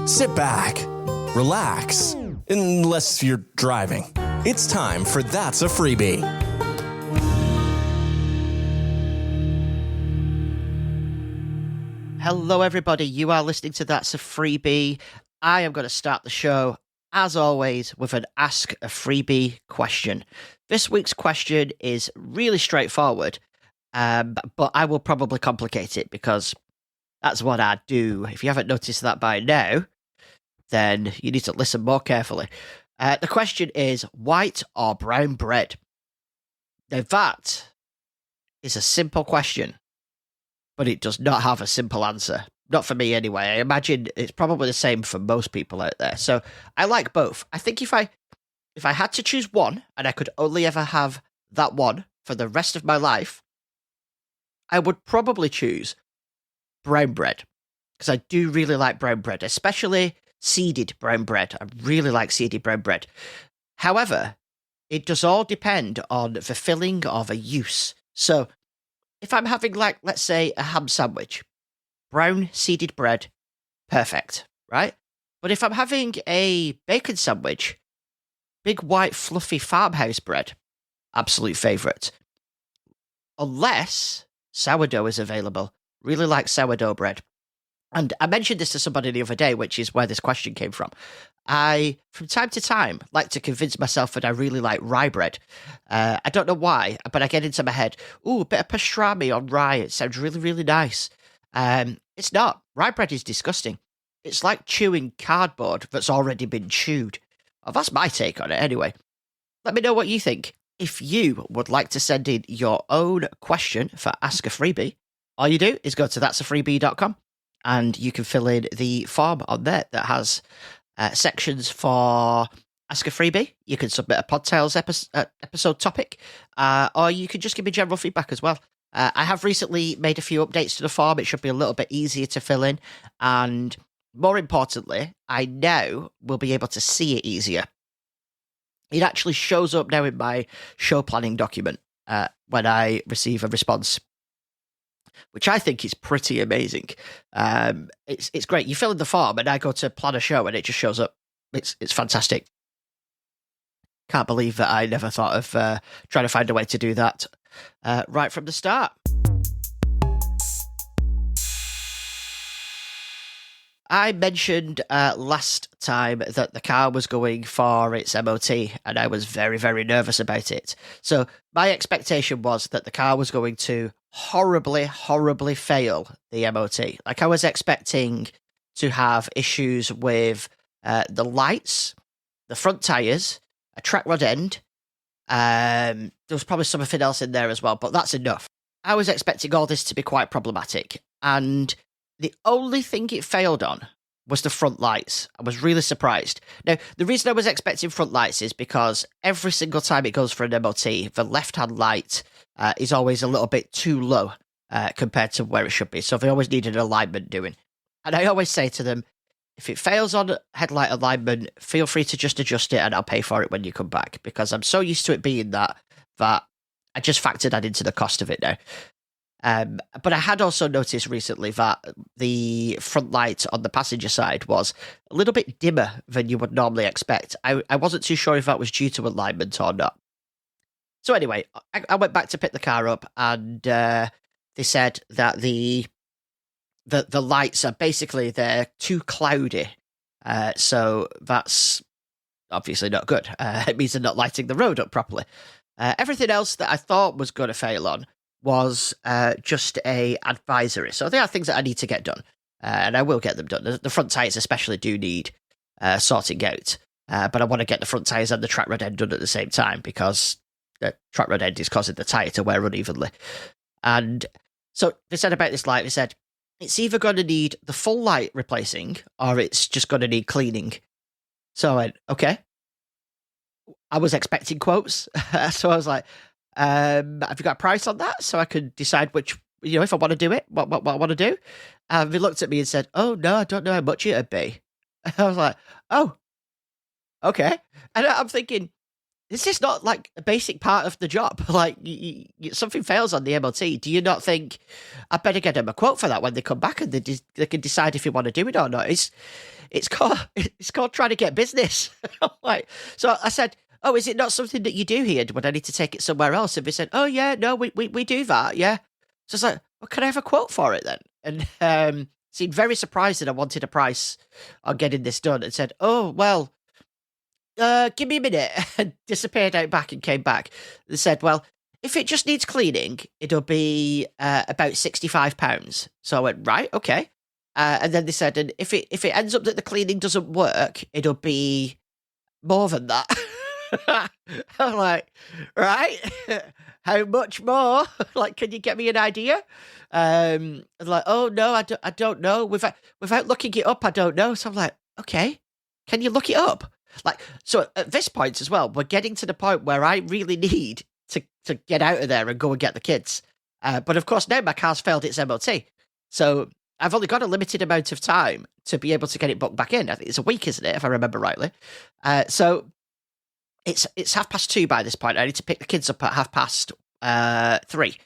Sit back, relax, unless you're driving. It's time for That's a Freebie. Hello, everybody. You are listening to That's a Freebie. I am going to start the show, as always, with an Ask a Freebie question. This week's question is really straightforward, but I will probably complicate it because that's what I do. If you haven't noticed that by now, then you need to listen more carefully. The question is, white or brown bread? Now, that is a simple question, but it does not have a simple answer. Not for me, anyway. I imagine it's probably the same for most people out there. So I like both. I think if I had to choose one, and I could only ever have that one for the rest of my life, I would probably choose brown bread, because I do really like brown bread, especially seeded brown bread. I really like seeded brown bread. However, it does all depend on the filling or the use. So if I'm having, like, let's say, a ham sandwich, brown seeded bread, perfect, right? But if I'm having a bacon sandwich, big white fluffy farmhouse bread, absolute favourite. Unless sourdough is available. Really like sourdough bread. And I mentioned this to somebody the other day, which is where this question came from. I, from time to time, like to convince myself that I really like rye bread. I don't know why, but I get into my head, ooh, a bit of pastrami on rye. It sounds really, really nice. It's not. Rye bread is disgusting. It's like chewing cardboard that's already been chewed. Oh, that's my take on it anyway. Let me know what you think. If you would like to send in your own question for Ask a Freebie, all you do is go to that'safreebie.com and you can fill in the form on there that has sections for Ask a Freebie. You can submit a Podtales episode topic, or you can just give me general feedback as well. I have recently made a few updates to the form. It should be a little bit easier to fill in, and more importantly, I now will be able to see it easier. It actually shows up now in my show planning document when I receive a response, which I think is pretty amazing. It's great. You fill in the form and I go to plan a show and it just shows up. It's fantastic. Can't believe that I never thought of trying to find a way to do that right from the start. I mentioned last time that the car was going for its MOT, and I was very, very nervous about it. So my expectation was that the car was going to horribly, horribly fail the MOT. Like, I was expecting to have issues with the lights, the front tyres, a track rod end. There was probably something else in there as well, but that's enough. I was expecting all this to be quite problematic, and the only thing it failed on was the front lights. I was really surprised. Now, the reason I was expecting front lights is because every single time it goes for an MOT, the left-hand light is always a little bit too low compared to where it should be. So they always need an alignment doing. And I always say to them, if it fails on headlight alignment, feel free to just adjust it and I'll pay for it when you come back, because I'm so used to it being that I just factored that into the cost of it now. But I had also noticed recently that the front light on the passenger side was a little bit dimmer than you would normally expect. I wasn't too sure if that was due to alignment or not. So anyway, I went back to pick the car up, and they said that the lights are basically, they're too cloudy. So that's obviously not good. It means they're not lighting the road up properly. Everything else that I thought was going to fail on was just a advisory. So there are things that I need to get done, and I will get them done. The front tyres especially do need sorting out, but I want to get the front tyres and the track rod end done at the same time, because the track rod end is causing the tyre to wear unevenly. And so they said about this light, they said, it's either going to need the full light replacing, or it's just going to need cleaning. So I went, okay. I was expecting quotes, so I was like, have you got a price on that so I could decide which, if I want to do it, what I want to do? They looked at me and said, oh, no, I don't know how much it'd be. I was like, oh, okay. And I'm thinking, this is not like a basic part of the job. Like, something fails on the MOT. Do you not think I better get them a quote for that when they come back and they can decide if you want to do it or not? it's called trying to get business. I'm like, so I said, oh, is it not something that you do here? Would I need to take it somewhere else? And they said, oh yeah, no, we do that, yeah. So I was like, well, can I have a quote for it then? And seemed very surprised that I wanted a price on getting this done, and said, oh well, give me a minute, and disappeared out back and came back. They said, well, if it just needs cleaning, it'll be about £65. So I went, right, okay. And then they said, and if it ends up that the cleaning doesn't work, it'll be more than that. I'm like, right, how much more? Like, can you get me an idea? Like, oh no, I don't know. Without looking it up, I don't know. So I'm like, okay, can you look it up? Like, so at this point as well, we're getting to the point where I really need to get out of there and go and get the kids. But of course, now my car's failed its MOT. So I've only got a limited amount of time to be able to get it booked back in. I think it's a week, isn't it, if I remember rightly? So it's 2:30 by this point. I need to pick the kids up at 3:30.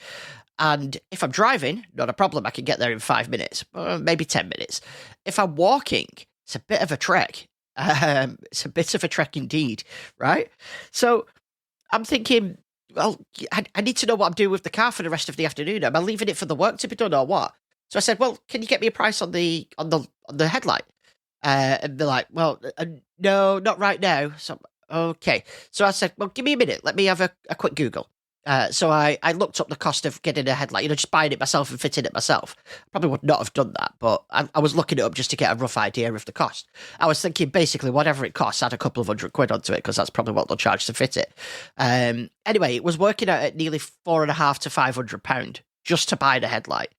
And if I'm driving, not a problem. I can get there in 5 minutes, maybe 10 minutes. If I'm walking, it's a bit of a trek. It's a bit of a trek indeed, right? So I'm thinking, well, I need to know what I'm doing with the car for the rest of the afternoon. Am I leaving it for the work to be done or what? So I said, well, can you get me a price on the headlight? And they're like, well, no, not right now. So, okay. So I said, well, give me a minute. Let me have a quick Google. So I looked up the cost of getting a headlight, just buying it myself and fitting it myself. Probably would not have done that, but I was looking it up just to get a rough idea of the cost. I was thinking basically whatever it costs, add a couple of £100 onto it, because that's probably what they'll charge to fit it. Anyway, it was working out at nearly £450 to £500 just to buy the headlight.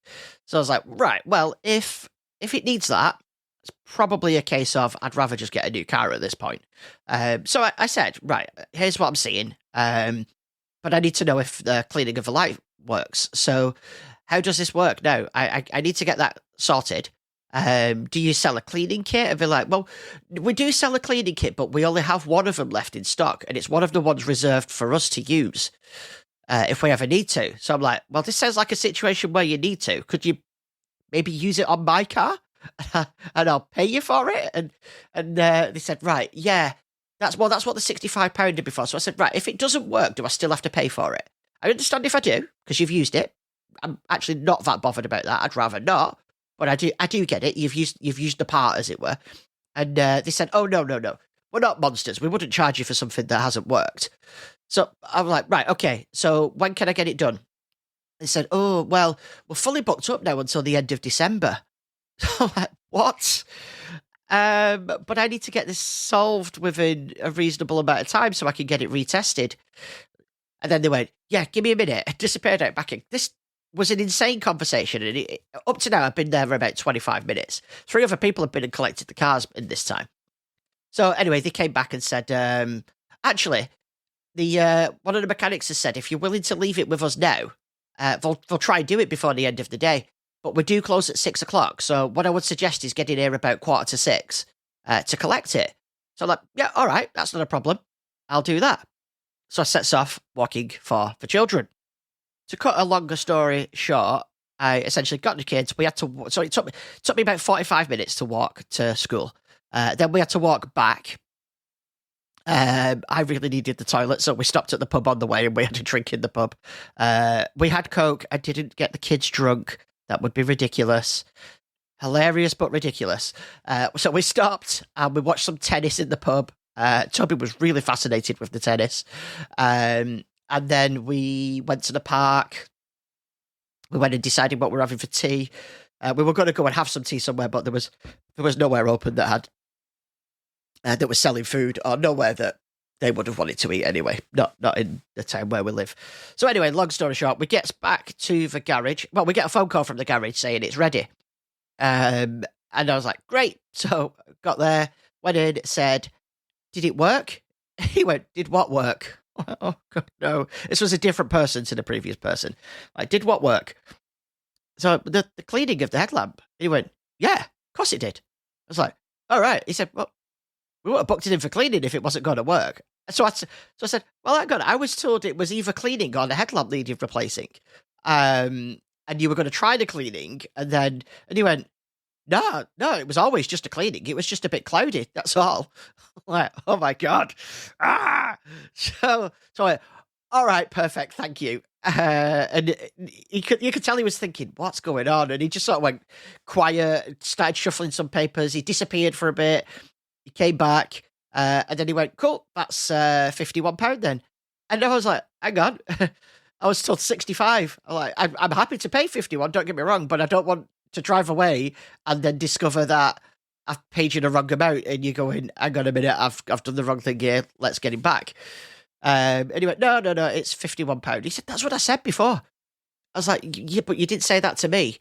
So I was like, right, well, if it needs that, it's probably a case of I'd rather just get a new car at this point. So I said, right, here's what I'm seeing. But I need to know if the cleaning of the light works. So how does this work now? I need to get that sorted. Do you sell a cleaning kit? And they're like, well, we do sell a cleaning kit, but we only have one of them left in stock, and it's one of the ones reserved for us to use if we ever need to. So I'm like, well, this sounds like a situation where you need to. Could you maybe use it on my car? And I'll pay you for it? And they said, right, yeah. That's what the £65 did before. So I said, right, if it doesn't work, do I still have to pay for it? I understand if I do, because you've used it. I'm actually not that bothered about that. I'd rather not, but I do get it. You've used the part, as it were. And they said, oh, no. We're not monsters. We wouldn't charge you for something that hasn't worked. So I'm like, right, okay. So when can I get it done? They said, oh, well, we're fully booked up now until the end of December. So I'm like, what? But I need to get this solved within a reasonable amount of time so I can get it retested. And then they went, yeah, give me a minute. I disappeared out back in. This was an insane conversation. And up to now, I've been there for about 25 minutes. 3 other people have been and collected the cars in this time. So anyway, they came back and said, actually, one of the mechanics has said, if you're willing to leave it with us now, they'll try and do it before the end of the day. But we do close at 6:00. So what I would suggest is getting here about 5:45 to collect it. So I'm like, yeah, all right, that's not a problem. I'll do that. So I sets off walking for the children. To cut a longer story short, I essentially got the kids. We had to, so it took me about 45 minutes to walk to school. Then we had to walk back. I really needed the toilet, so we stopped at the pub on the way and we had a drink in the pub. We had Coke. I didn't get the kids drunk. That would be ridiculous. Hilarious, but ridiculous. So we stopped and we watched some tennis in the pub. Toby was really fascinated with the tennis. And then we went to the park. We went and decided what we were having for tea. We were going to go and have some tea somewhere, but there was nowhere open that was selling food, or nowhere that they would have wanted to eat anyway. Not in the town where we live. So anyway, long story short, we get back to the garage. Well, we get a phone call from the garage saying it's ready. And I was like, great. So got there, went in, said, did it work? He went, did what work? Oh, God, no. This was a different person to the previous person. Like, did what work? So the cleaning of the headlamp. He went, yeah, of course it did. I was like, all right. He said, well, we would have booked it in for cleaning if it wasn't going to work. So I said, well, hang on, I was told it was either cleaning or the headlamp needed replacing. And you were going to try the cleaning, and he went, No, it was always just a cleaning. It was just a bit cloudy. That's all. Like, oh my God. Ah! So I, all right, perfect. Thank you. And you could tell he was thinking, what's going on? And he just sort of went quiet, started shuffling some papers. He disappeared for a bit. He came back, and then he went, cool, that's £51 then. And I was like, hang on. I was told 65. I'm happy to pay 51, don't get me wrong, but I don't want to drive away and then discover that I've paid you the wrong amount and you're going, hang on a minute, I've done the wrong thing here, let's get him back. And he went, no, it's £51. He said, that's what I said before. I was like, yeah, but you didn't say that to me.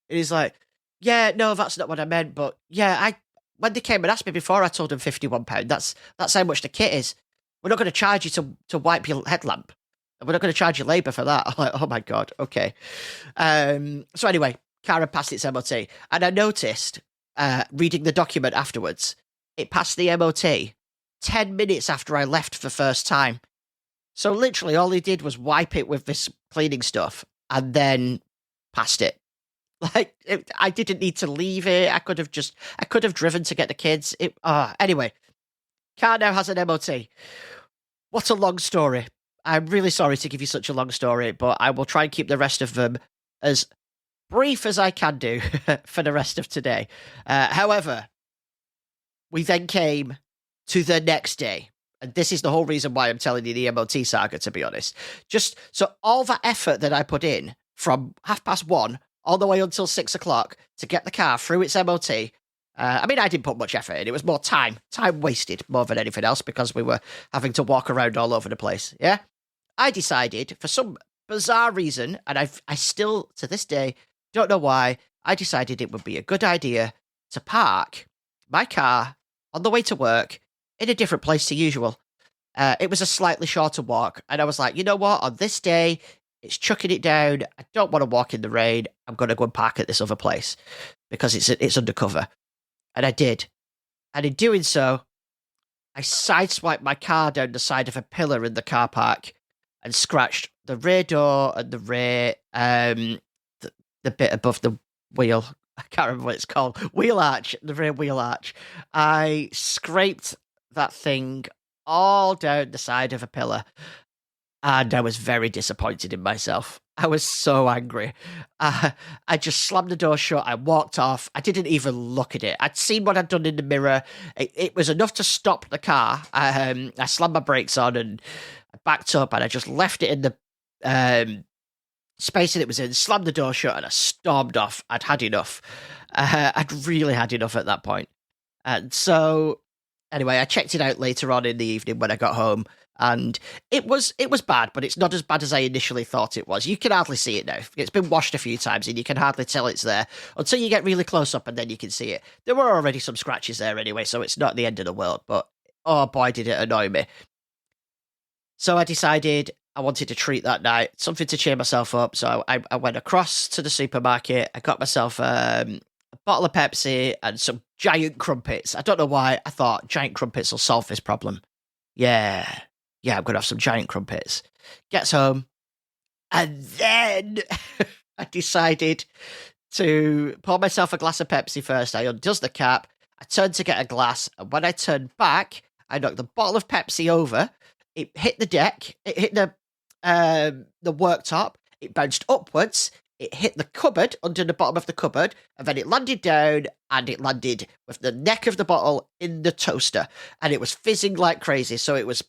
And he's like, yeah, no, that's not what I meant, but yeah, when they came and asked me before, I told them £51. That's how much the kit is. We're not going to charge you to wipe your headlamp. We're not going to charge you labour for that. I'm like, oh my God, okay. So anyway, car had passed its MOT. And I noticed, reading the document afterwards, it passed the MOT 10 minutes after I left the first time. So literally all he did was wipe it with this cleaning stuff and then passed it. Like, I didn't need to leave it. I could have driven to get the kids. Anyway, car now has an MOT. What a long story. I'm really sorry to give you such a long story, but I will try and keep the rest of them as brief as I can do for the rest of today. However, we then came to the next day. And this is the whole reason why I'm telling you the MOT saga, to be honest. Just so all that effort that I put in from 1:30 all the way until 6 o'clock to get the car through its MOT. I didn't put much effort in. It was more time wasted more than anything else because we were having to walk around all over the place. Yeah. I decided, for some bizarre reason, and I still, to this day, don't know why, I decided it would be a good idea to park my car on the way to work in a different place to usual. It was a slightly shorter walk, and I was like, you know what, on this day, it's chucking it down, I don't want to walk in the rain, I'm going to go and park at this other place, because it's undercover. And I did. And in doing so, I sideswiped my car down the side of a pillar in the car park, and scratched the rear door and the rear, the bit above the wheel. I can't remember what it's called. Wheel arch, the rear wheel arch. I scraped that thing all down the side of a pillar, and I was very disappointed in myself. I was so angry. I just slammed the door shut. I walked off. I didn't even look at it. I'd seen what I'd done in the mirror. It was enough to stop the car. I slammed my brakes on and I backed up, and I just left it in the space that it was in, slammed the door shut, and I stormed off. I'd had enough. I'd really had enough at that point. And so, anyway, I checked it out later on in the evening when I got home, and it was bad, but it's not as bad as I initially thought it was. You can hardly see it now. It's been washed a few times, and you can hardly tell it's there until you get really close up, and then you can see it. There were already some scratches there anyway, so it's not the end of the world, but oh boy, did it annoy me. So I decided I wanted a treat that night, something to cheer myself up. So I went across to the supermarket. I got myself a bottle of Pepsi and some giant crumpets. I don't know why. I thought giant crumpets will solve this problem. Yeah, I'm going to have some giant crumpets. Gets home. And then I decided to pour myself a glass of Pepsi first. I undoes the cap. I turned to get a glass. And when I turned back, I knocked the bottle of Pepsi over. It hit the deck. It hit the worktop. It bounced upwards. It hit the cupboard, under the bottom of the cupboard, and then it landed down, and it landed with the neck of the bottle in the toaster, and it was fizzing like crazy. So it was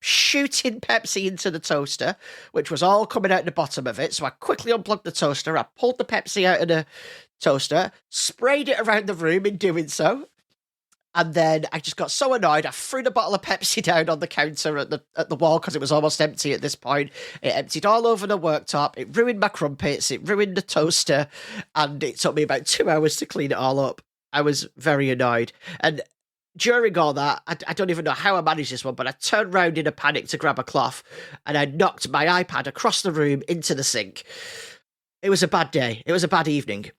shooting Pepsi into the toaster, which was all coming out the bottom of it. So I quickly unplugged the toaster. I pulled the Pepsi out of the toaster, sprayed it around the room in doing so. And then I just got so annoyed, I threw the bottle of Pepsi down on the counter at the wall because it was almost empty at this point. It emptied all over the worktop. It ruined my crumpets. It ruined the toaster. And it took me about 2 hours to clean it all up. I was very annoyed. And during all that, I don't even know how I managed this one, but I turned round in a panic to grab a cloth, and I knocked my iPad across the room into the sink. It was a bad day. It was a bad evening.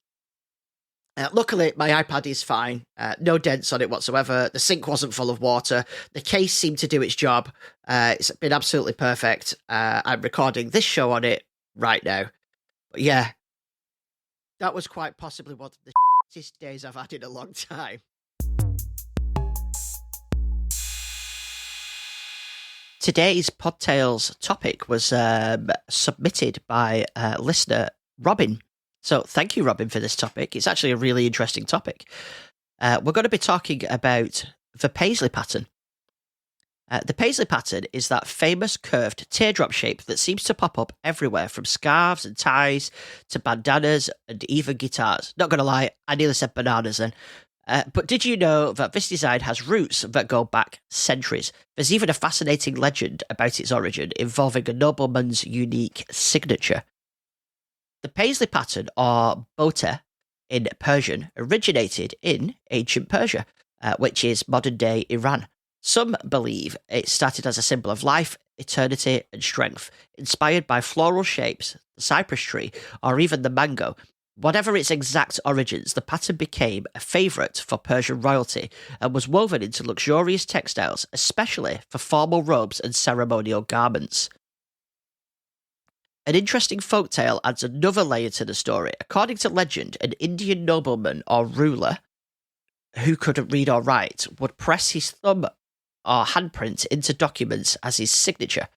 Luckily, my iPad is fine. No dents on it whatsoever. The sink wasn't full of water. The case seemed to do its job. It's been absolutely perfect. I'm recording this show on it right now. But yeah, that was quite possibly one of the hottest days I've had in a long time. Today's Podtales topic was submitted by listener Robin. So thank you, Robin, for this topic. It's actually a really interesting topic. We're going to be talking about the Paisley pattern. The Paisley pattern is that famous curved teardrop shape that seems to pop up everywhere, from scarves and ties to bandanas and even guitars. Not going to lie, I nearly said bananas then. But did you know that this design has roots that go back centuries? There's even a fascinating legend about its origin involving a nobleman's unique signature. The Paisley pattern, or bota in Persian, originated in ancient Persia, which is modern-day Iran. Some believe it started as a symbol of life, eternity, and strength, inspired by floral shapes, the cypress tree, or even the mango. Whatever its exact origins, the pattern became a favourite for Persian royalty and was woven into luxurious textiles, especially for formal robes and ceremonial garments. An interesting folktale adds another layer to the story. According to legend, an Indian nobleman or ruler who couldn't read or write would press his thumb or handprint into documents as his signature.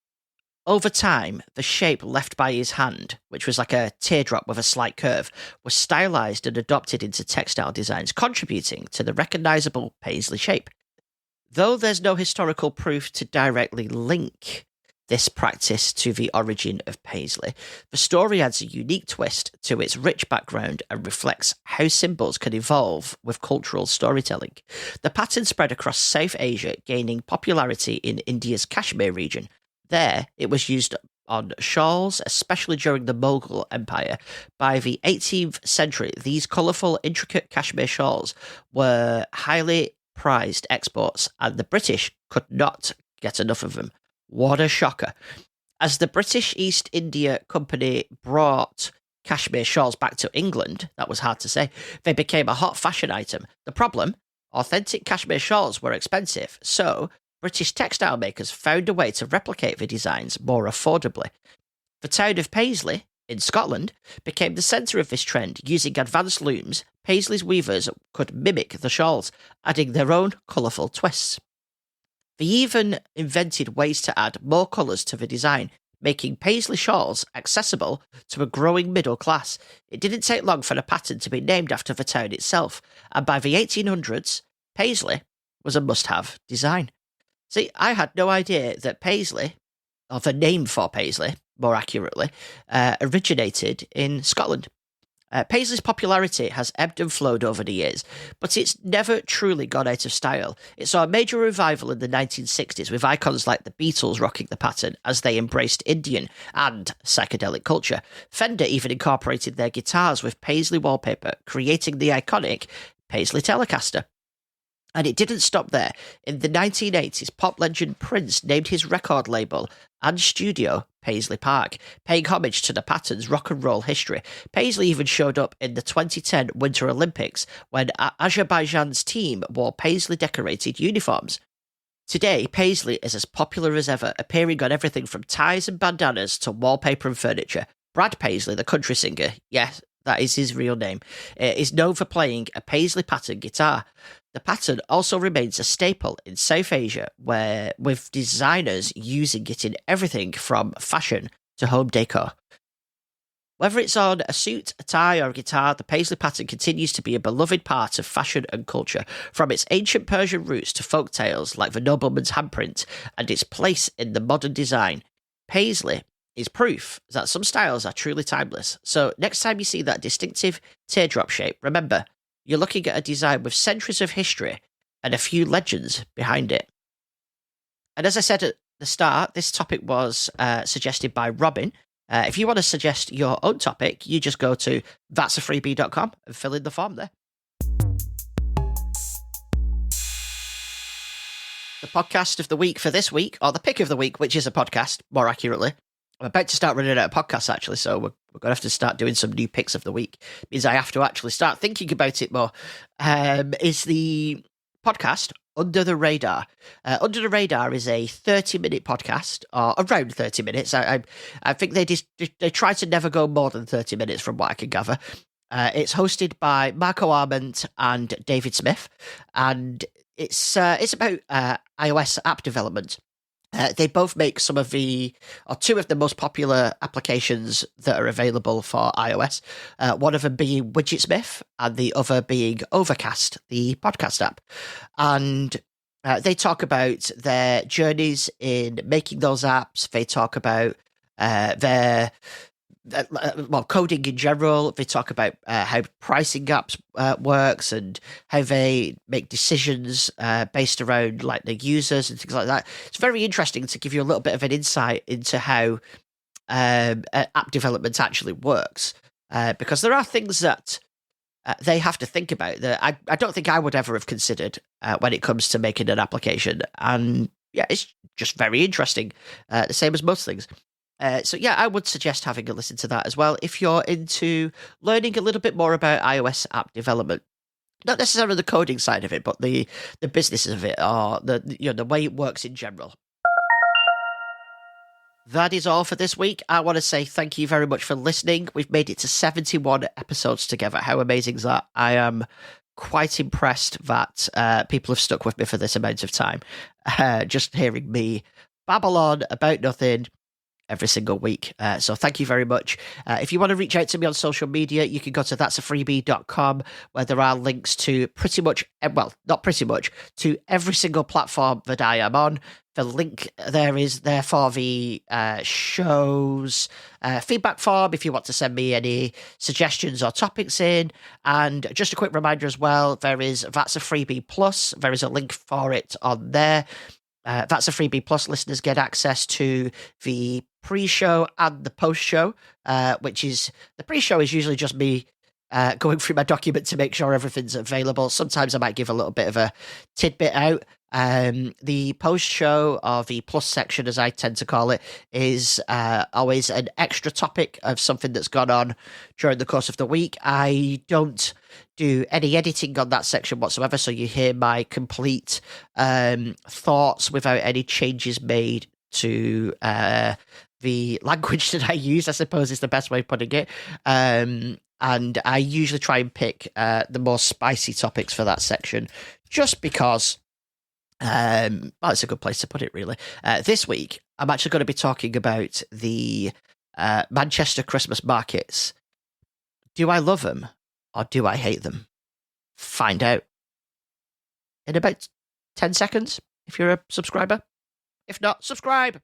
Over time, the shape left by his hand, which was like a teardrop with a slight curve, was stylized and adopted into textile designs, contributing to the recognizable Paisley shape. Though there's no historical proof to directly link this practice to the origin of Paisley, the story adds a unique twist to its rich background and reflects how symbols can evolve with cultural storytelling. The pattern spread across South Asia, gaining popularity in India's Kashmir region. There, it was used on shawls, especially during the Mughal Empire. By the 18th century, these colourful, intricate Kashmir shawls were highly prized exports, and the British could not get enough of them. What a shocker. As the British East India Company brought Kashmir shawls back to England, that was hard to say, they became a hot fashion item. The problem? Authentic Kashmir shawls were expensive, so British textile makers found a way to replicate the designs more affordably. The town of Paisley, in Scotland, became the centre of this trend. Using advanced looms, Paisley's weavers could mimic the shawls, adding their own colourful twists. They even invented ways to add more colours to the design, making Paisley shawls accessible to a growing middle class. It didn't take long for the pattern to be named after the town itself, and by the 1800s, Paisley was a must-have design. See, I had no idea that Paisley, or the name for Paisley, more accurately, originated in Scotland. Paisley's popularity has ebbed and flowed over the years, but it's never truly gone out of style. It saw a major revival in the 1960s, with icons like the Beatles rocking the pattern as they embraced Indian and psychedelic culture. Fender even incorporated their guitars with Paisley wallpaper, creating the iconic Paisley Telecaster. And it didn't stop there. In the 1980s, pop legend Prince named his record label and studio Paisley Park, paying homage to the pattern's rock and roll history. Paisley even showed up in the 2010 Winter Olympics when Azerbaijan's team wore Paisley-decorated uniforms. Today, Paisley is as popular as ever, appearing on everything from ties and bandanas to wallpaper and furniture. Brad Paisley, the country singer, yes, that is his real name, is known for playing a Paisley pattern guitar. The pattern also remains a staple in South Asia, with designers using it in everything from fashion to home decor. Whether it's on a suit, a tie, or a guitar, the Paisley pattern continues to be a beloved part of fashion and culture, from its ancient Persian roots to folk tales like the nobleman's handprint and its place in the modern design. Paisley is proof that some styles are truly timeless. So next time you see that distinctive teardrop shape, remember, you're looking at a design with centuries of history and a few legends behind it. And as I said at the start, this topic was suggested by Robin. If you want to suggest your own topic, you just go to that'safreebie.com and fill in the form there. The podcast of the week for this week, or the pick of the week, which is a podcast, more accurately. I'm about to start running out of podcasts, actually, so we're going to have to start doing some new picks of the week. It means I have to actually start thinking about it more. Is the podcast Under the Radar. Under the Radar is a 30-minute podcast, or around 30 minutes. I think they try to never go more than 30 minutes from what I can gather. It's hosted by Marco Arment and David Smith, and it's about iOS app development. They both make two of the most popular applications that are available for iOS. One of them being Widgetsmith, and the other being Overcast, the podcast app. And they talk about their journeys in making those apps. They talk about their coding in general. They talk about how pricing apps works and how they make decisions based around like the users and things like that. It's very interesting to give you a little bit of an insight into how app development actually works, because there are things that they have to think about that I don't think I would ever have considered when it comes to making an application. And yeah, it's just very interesting, the same as most things. So yeah, I would suggest having a listen to that as well if you're into learning a little bit more about iOS app development. Not necessarily the coding side of it, but the business of it, or the way it works in general. That is all for this week. I want to say thank you very much for listening. We've made it to 71 episodes together. How amazing is that? I am quite impressed that people have stuck with me for this amount of time. Just hearing me babble on about nothing every single week. So thank you very much. If you want to reach out to me on social media, you can go to that'safreebie.com, where there are links to to every single platform that I am on. The link there is there for the show's feedback form if you want to send me any suggestions or topics in. And just a quick reminder as well, there is That's a Freebie Plus. There is a link for it on there. That's a Freebie Plus listeners get access to the pre-show and the post-show, which is the pre-show is usually just me going through my document to make sure everything's available. Sometimes I might give a little bit of a tidbit out. The post-show, or the plus section as I tend to call it, is always an extra topic of something that's gone on during the course of the week. I don't do any editing on that section whatsoever, so you hear my complete thoughts without any changes made to the language that I use, I suppose is the best way of putting it. And I usually try and pick the more spicy topics for that section, just because it's a good place to put it, really. This week, I'm actually going to be talking about the Manchester Christmas markets. Do I love them, or do I hate them? Find out in about 10 seconds if you're a subscriber. If not, subscribe.